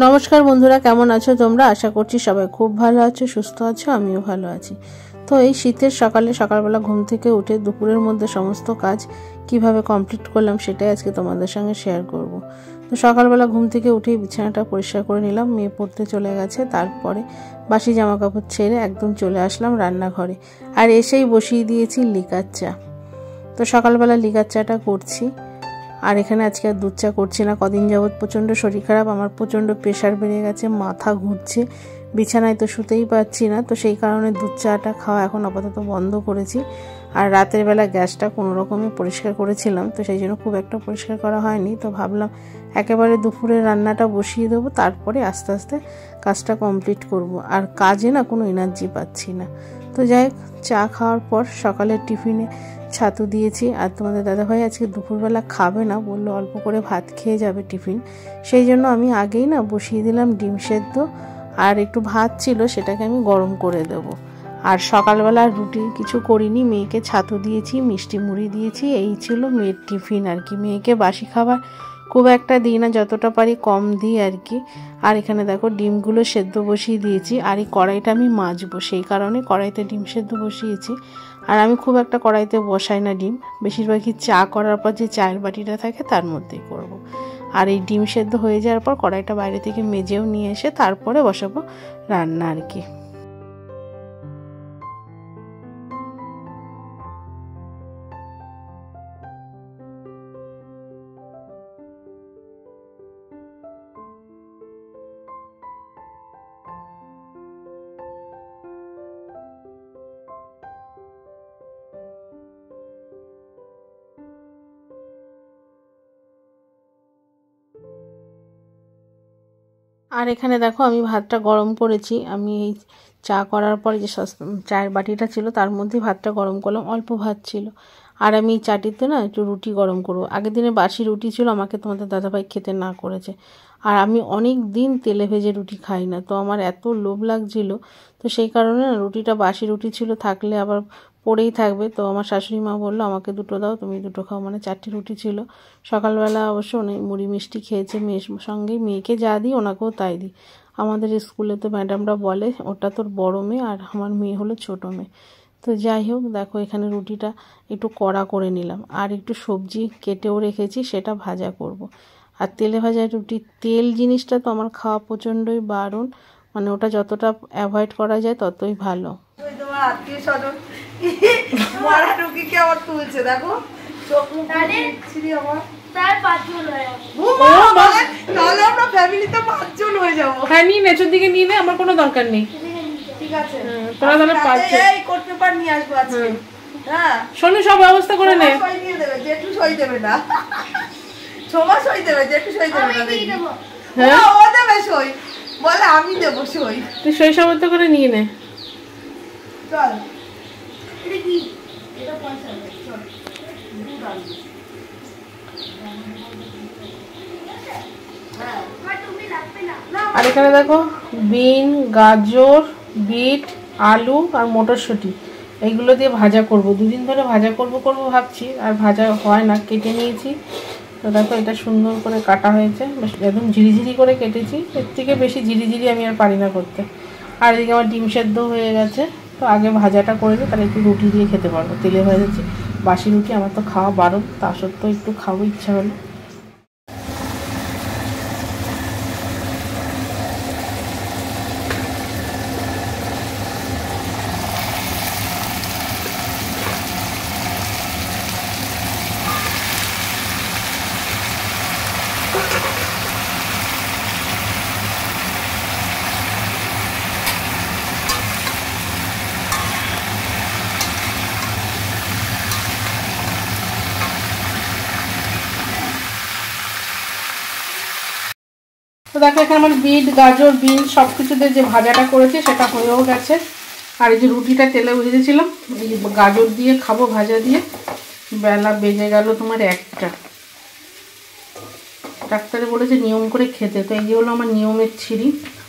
নমস্কার বন্ধুরা, কেমন আছো তোমরা? আশা করছি সবাই খুব ভালো আছো, সুস্থ আছো। আমিও ভালো আছি। তো এই শীতের সকালবেলা ঘুম থেকে উঠে দুপুরের মধ্যে সমস্ত কাজ কিভাবে কমপ্লিট করলাম সেটাই আজকে তোমাদের সঙ্গে শেয়ার করব। তো সকালবেলা ঘুম থেকে উঠেই বিছানাটা পরিষ্কার করে নিলাম, মেয়ে পড়তে চলে গেছে। তারপরে বাসি জামা কাপড় ছেড়ে একদম চলে আসলাম রান্নাঘরে, আর এসেই বসিয়ে দিয়েছি লিকার চা। তো সকালবেলা লিকার চাটা করছি, আর এখানে আজকে আর দুধ চা করছি না। কদিন যাবৎ প্রচণ্ড শরীর খারাপ, আমার প্রচণ্ড প্রেশার বেড়ে গেছে, মাথা ঘুরছে, বিছানায় তো শুতেই পারছি না। তো সেই কারণে দুধ চাটা খাওয়া এখন আপাতত বন্ধ করেছি। আর রাতের বেলা গ্যাসটা কোনো রকমে পরিষ্কার করেছিলাম, তো সেই জন্য খুব একটা পরিষ্কার করা হয়নি। তো ভাবলাম একেবারে দুপুরে রান্নাটা বসিয়ে দেবো, তারপরে আস্তে আস্তে কাজটা কমপ্লিট করব। আর কাজে না কোনো এনার্জি পাচ্ছি না। তো যাই হোক, চা খাওয়ার পর সকালের টিফিনে ছাতু দিয়েছি। আর তোমাদের দাদাভাই আজকে দুপুরবেলা খাবে না, বললো অল্প করে ভাত খেয়ে যাবে টিফিন। সেই জন্য আমি আগেই না বসিয়ে দিলাম ডিম সেদ্ধ, আর একটু ভাত ছিল সেটাকে আমি গরম করে দেব। আর সকালবেলা রুটি কিছু করিনি, মেয়েকে ছাতু দিয়েছি, মিষ্টি মুড়ি দিয়েছি, এই ছিল মেয়ের টিফিন আর কি। মেয়েকে বাসি খাবার খুব একটা দিই না, যতটা পারি কম দিই আর কি। আর এখানে দেখো ডিমগুলো সেদ্ধ বসিয়ে দিয়েছি, আর এই কড়াইটা আমি মাজবো, সেই কারণে কড়াইতে ডিম সেদ্ধ বসিয়েছি। আর আমি খুব একটা কড়াইতে বসাই না ডিম, বেশিরভাগই চা করার পর যে চায়ের বাটিটা থাকে তার মধ্যেই করব। আর এই ডিম সেদ্ধ হয়ে যাওয়ার পর কড়াইটা বাইরে থেকে মেজেও নিয়ে এসে তারপরে বসাবো রান্না আর কি। আর এখানে দেখো আমি ভাতটা গরম করেছি। আমি এই চা করার পরে যে চায়ের বাটিটা ছিল তার মধ্যে ভাতটা গরম করলাম, অল্প ভাত ছিল। আর আমি চাটিতে না একটু রুটি গরম করবো। আগের দিনে বাসি রুটি ছিল, আমাকে তোমাদের দাদাভাই খেতে না করেছে। আর আমি অনেক দিন তেলে ভেজে রুটি খাই না, তো আমার এত লোভ লাগছিল। তো সেই কারণে না রুটিটা, বাসি রুটি ছিল, থাকলে আবার পড়েই থাকবে। তো আমার শাশুড়ি মা বললো আমাকে দুটো দাও, তুমি দুটো খাও, মানে 4টি রুটি ছিল। সকালবেলা অবশ্য অনেক মুড়ি মিষ্টি খেয়েছে, মেয়ের সঙ্গেই, মেয়েকে যা দিই ওনাকেও তাই দিই। আমাদের স্কুলে তো ম্যাডামরা বলে ওটা তোর বড় মেয়ে, আর আমার মেয়ে হলো ছোটো মেয়ে। তো যাই হোক, দেখো এখানে রুটিটা একটু কড়া করে নিলাম, আর একটু সবজি কেটেও রেখেছি, সেটা ভাজা করব। আর তেলে ভাজা রুটি, তেল জিনিসটা তো আমার খাওয়া প্রচণ্ডই বারণ, মানে ওটা যতটা অ্যাভয়েড করা যায় ততই ভালো। আত্মীয় স্বজন মারা রুগীকে আবার তুলছে, দেখো দিকে নিয়ে নে, আমার কোনো দরকার নেই। ঠিক আছে, তোরা তাহলে করতে পার নিয়ে আসবো আজকে। হ্যাঁ শোনো, সব ব্যবস্থা করে নে। সই দিয়ে দেবে, জেঠু সই দেবে না। ছোমা সই দেবে, জেঠু সই দেবে না। হ্যাঁ ও দেবে সই, বলে আমি দেবো সই। তুই সই সাবস্ত করে নিয়ে নে। চল, এটা কি? এটা পয়সা চল। আর এখানে দেখো বিন, গাজর, বিট, আলু আর মটরশুঁটি, এইগুলো দিয়ে ভাজা করব। দুদিন ধরে ভাজা করব ভাবছি, আর ভাজা হয় না। কেটে নিয়েছি, তো দেখো এটা সুন্দর করে কাটা হয়েছে, একদম ঝিরিঝিরি করে কেটেছি। এর থেকে বেশি ঝিরিঝিরি আমি আর পারি না করতে। আর এদিকে আমার ডিম সেদ্ধ হয়ে গেছে, তো আগে ভাজাটা করে দিই, তাহলে একটু রুটি দিয়ে খেতে পারবো। তেলে ভাজাচ্ছি, বাসি রুটি আমার তো খাওয়া বারণ, তা সত্ত্বেও একটু খাবো ইচ্ছা হলো। তো দেখো এখানে আমার বিট, গাজর, বিন সব কিছুতে যে ভাজাটা করেছি সেটা হয়েও গেছে। আর এই যে রুটিটা তেলে ভেজেছিলাম, এই গাজর দিয়ে খাবো ভাজা দিয়ে। বেলা বেজে গেল তোমার 1টা। ডাক্তারে বলেছে নিয়ম করে খেতে, তো এই যে হলো আমার নিয়মের ছিঁড়ি।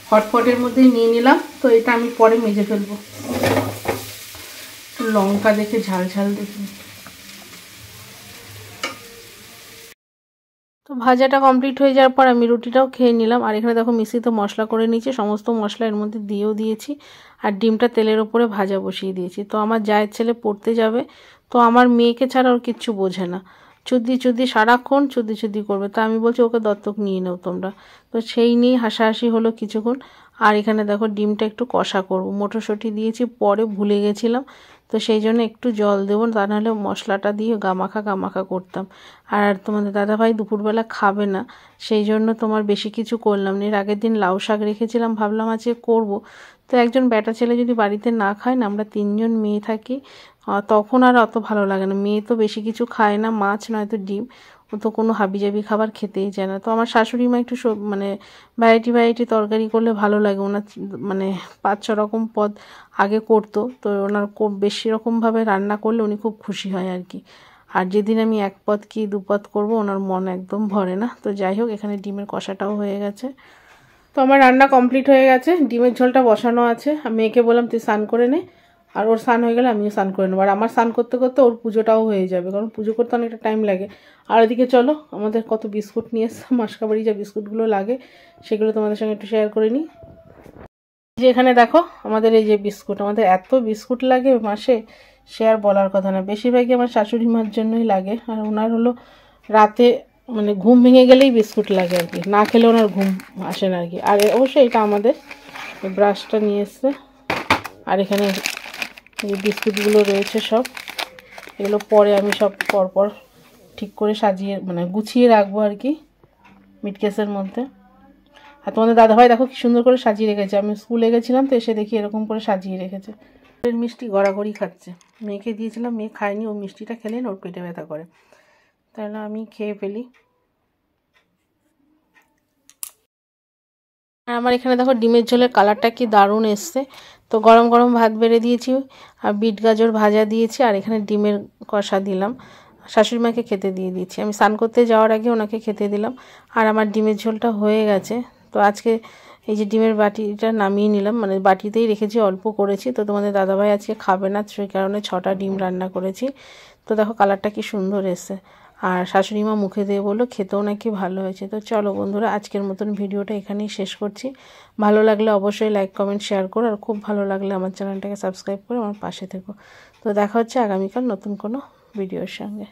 হটপটের মধ্যেই নিয়ে নিলাম, তো এটা আমি পরে মেজে ফেলবো। লঙ্কা দেখে ঝাল ঝাল দেখি। তো ভাজাটা কমপ্লিট হয়ে যাওয়ার পর আমি রুটিটাও খেয়ে নিলাম। আর এখানে দেখো মিশ্রিত মশলা করে নিয়েছি, সমস্ত মশলা এর মধ্যে দিয়েও দিয়েছি। আর ডিমটা তেলের ওপরে ভাজা বসিয়ে দিয়েছি। তো আমার জায়ের ছেলে পড়তে যাবে, তো আমার মেয়েকে ছাড়া ওর কিচ্ছু বোঝে না, চুদি সারাক্ষণ চুদি করবে। তো আমি বলছি ওকে দত্তক নিয়ে নাও তোমরা। তো সেই নিয়ে হাসাহাসি হলো কিছুক্ষণ। আর এখানে দেখো ডিমটা একটু কষা করব, মটরশুঁটি দিয়েছি, পরে ভুলে গেছিলাম, তো সেই জন্য একটু জল দেবো, তা নাহলে মশলাটা দিয়ে গামাখা করতাম। আর তোমাদের দাদাভাই দুপুরবেলা খাবে না, সেই জন্য তোমার বেশি কিছু করলাম না। এর আগের দিন লাউ শাক রেখেছিলাম, ভাবলাম আজকে করব। তো একজন বেটা ছেলে যদি বাড়িতে না খায় না, আমরা 3 জন মেয়ে থাকি, তখন আর অত ভালো লাগে না। মেয়ে তো বেশি কিছু খায় না, মাছ নয়তো ডিম, ও তো কোনো হাবিজাবি খাবার খেতেই চায় না। তো আমার শাশুড়ি মা একটু মানে ভ্যারাইটি তরকারি করলে ভালো লাগে। ওনার মানে 5-6 রকম পদ আগে করতো, তো ওনার খুব বেশি রকমভাবে রান্না করলে উনি খুব খুশি হয় আর কি। আর যেদিন আমি 1 পদ কি 2 পদ করবো, ওনার মন একদম ভরে না। তো যাই হোক, এখানে ডিমের কষাটাও হয়ে গেছে। তো আমার রান্না কমপ্লিট হয়ে গেছে, ডিমের ঝোলটা বসানো আছে। আমি মেয়েকে বললাম তুই স্নান করে নে, আর ওর স্নান হয়ে গেলে আমিও স্নান করে নেবো। আর আমার স্নান করতে করতে ওর পুজোটাও হয়ে যাবে, কারণ পুজো করতে অনেকটা টাইম লাগে। আর এদিকে চলো, আমাদের কত বিস্কুট নিয়ে এসছে, মাসকাবাড়ি যা বিস্কুটগুলো লাগে সেগুলো তোমাদের সঙ্গে একটু শেয়ার করে নিই। যে এখানে দেখো আমাদের এই যে বিস্কুট, আমাদের এত বিস্কুট লাগে মাসে, সে আর বলার কথা না। বেশিরভাগই আমার শাশুড়ি মার জন্যই লাগে। আর ওনার হলো রাতে মানে ঘুম ভেঙে গেলেই বিস্কুট লাগে আর কি, না খেলে ওনার ঘুম আসে না আর কি। আর অবশ্যই এটা আমাদের ব্রাশটা নিয়ে এসছে। আর এখানে যে বিস্কুটগুলো রয়েছে সব, এগুলো পরে আমি সব পরপর ঠিক করে সাজিয়ে মানে গুছিয়ে রাখবো আর কি মিটকেসের মধ্যে। আর তোমাদের দাদাভাই দেখো কি সুন্দর করে সাজিয়ে রেখেছে। আমি স্কুলে গেছিলাম তো এসে দেখি এরকম করে সাজিয়ে রেখেছে। মিষ্টি গড়াগড়ি খাচ্ছে, মেয়েকে দিয়েছিলাম, মেয়ে খায়নি, ও মিষ্টিটা খেলে ওর পেটে ব্যথা করে, তাহলে আমি খেয়ে ফেলি। আর আমার এখানে দেখো ডিমের ঝোলের কালারটা কি দারুণ এসছে। তো গরম গরম ভাত বেড়ে দিয়েছি, আর বিট গাজর ভাজা দিয়েছি, আর এখানে ডিমের কষা দিলাম। শাশুড়ি মাকে খেতে দিয়ে দিয়েছি, আমি স্নান করতে যাওয়ার আগে ওনাকে খেতে দিলাম। আর আমার ডিমের ঝোলটা হয়ে গেছে। তো আজকে এই যে ডিমের বাটিটা নামিয়ে নিলাম, মানে বাটিতেই রেখেছি, অল্প করেছি। তো তোমাদের দাদাভাই আজকে খাবে না, সেই কারণে 6টা ডিম রান্না করেছি। তো দেখো কালারটা কি সুন্দর এসছে। আর শাশুড়ি মা মুখে দিয়ে বললো খেতেও নাকি ভালো হয়েছে। তো চলো বন্ধুরা, আজকের মতন ভিডিওটা এখানেই শেষ করছি। ভালো লাগলে অবশ্যই লাইক কমেন্ট শেয়ার করো, আর খুব ভালো লাগলে আমার চ্যানেলটাকে সাবস্ক্রাইব করে আমার পাশে থেকো। তো দেখা হচ্ছে আগামীকাল নতুন কোনো ভিডিওর সঙ্গে।